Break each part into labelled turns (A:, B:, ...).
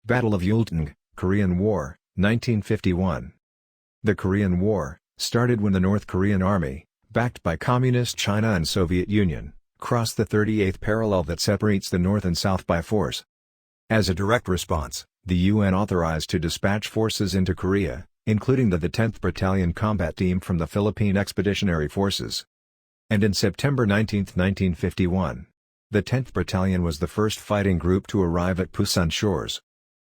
A: Battle of Yultong, Korean War, 1951. The Korean War started when the North Korean Army, backed by Communist China and Soviet Union, crossed the 38th parallel that separates the North and South by force. As a direct response, the UN authorized to dispatch forces into Korea, including the 10th Battalion Combat Team from the Philippine Expeditionary Forces. And in September 19, 1951, the 10th Battalion was the first fighting group to arrive at Pusan shores.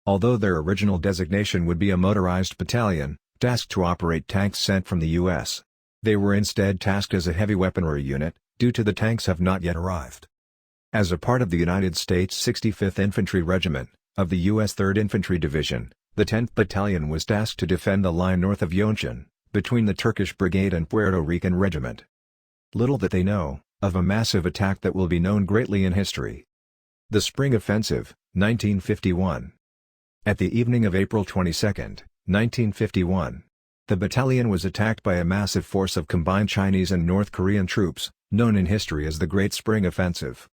A: Although their original designation would be a motorized battalion, tasked to operate tanks sent from the U.S., they were instead tasked as a heavy weaponry unit, due to the tanks have not yet arrived. As a part of the United States 65th Infantry Regiment, of the U.S. 3rd Infantry Division, the 10th Battalion was tasked to defend the line north of Yultong, between the Turkish Brigade and Puerto Rican Regiment. Little that they know, of a massive attack that will be known greatly in history. The Spring Offensive, 1951. At the evening of April 22, 1951, the battalion was attacked by a massive force of combined Chinese and North Korean troops, known in history as the Great Spring Offensive.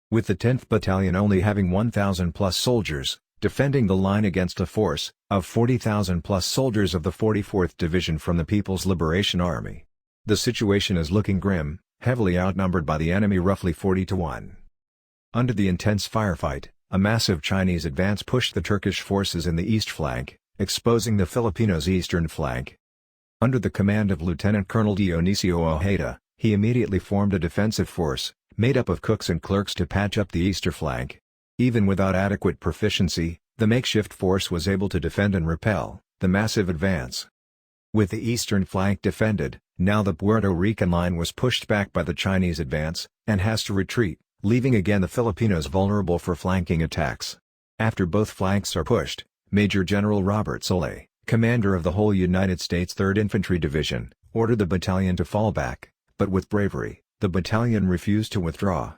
A: With the 10th Battalion only having 1,000-plus soldiers, defending the line against a force of 40,000-plus soldiers of the 44th Division from the People's Liberation Army. The situation is looking grim, heavily outnumbered by the enemy roughly 40-1. Under the intense firefight, a massive Chinese advance pushed the Turkish forces in the east flank, exposing the Filipinos' eastern flank. Under the command of Lieutenant Colonel Dionisio Ojeda, he immediately formed a defensive force, made up of cooks and clerks to patch up the eastern flank. Even without adequate proficiency, the makeshift force was able to defend and repel the massive advance. With the eastern flank defended, now the Puerto Rican line was pushed back by the Chinese advance, and has to retreat, leaving again the Filipinos vulnerable for flanking attacks. After both flanks are pushed, Major General Robert Soule, commander of the whole United States 3rd Infantry Division, ordered the battalion to fall back, but with bravery, the battalion refused to withdraw.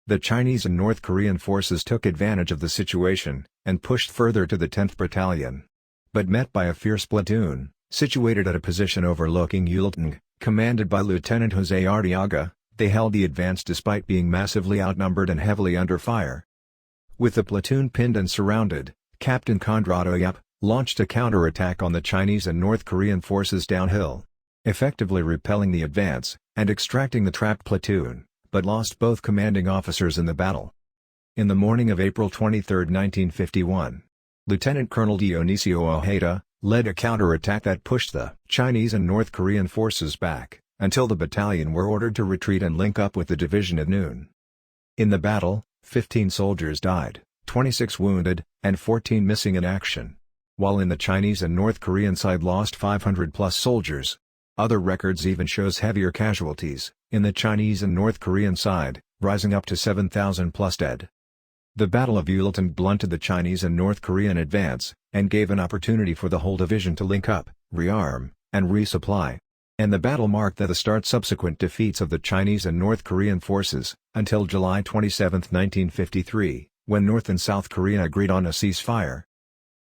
A: The Chinese and North Korean forces took advantage of the situation, and pushed further to the 10th Battalion. But met by a fierce platoon, situated at a position overlooking Yultong, commanded by Lieutenant Jose Arteaga, they held the advance despite being massively outnumbered and heavily under fire. With the platoon pinned and surrounded, Captain Conrado Yap launched a counterattack on the Chinese and North Korean forces downhill, effectively repelling the advance, and extracting the trapped platoon, but lost both commanding officers in the battle. In the morning of April 23, 1951, Lieutenant Colonel Dionisio Ojeda led a counterattack that pushed the Chinese and North Korean forces back, until the battalion were ordered to retreat and link up with the division at noon. In the battle, 15 soldiers died, 26 wounded, and 14 missing in action, while in the Chinese and North Korean side lost 500-plus soldiers. Other records even shows heavier casualties, in the Chinese and North Korean side, rising up to 7,000-plus dead. The Battle of Yultong blunted the Chinese and North Korean advance, and gave an opportunity for the whole division to link up, rearm, and resupply. And the battle marked the start subsequent defeats of the Chinese and North Korean forces, until July 27, 1953, when North and South Korea agreed on a ceasefire.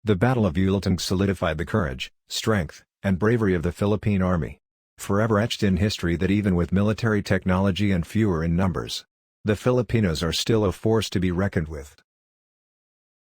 A: The Battle of Yultong solidified the courage, strength, and bravery of the Philippine Army. Forever etched in history that even with military technology and fewer in numbers, the Filipinos are still a force to be reckoned with.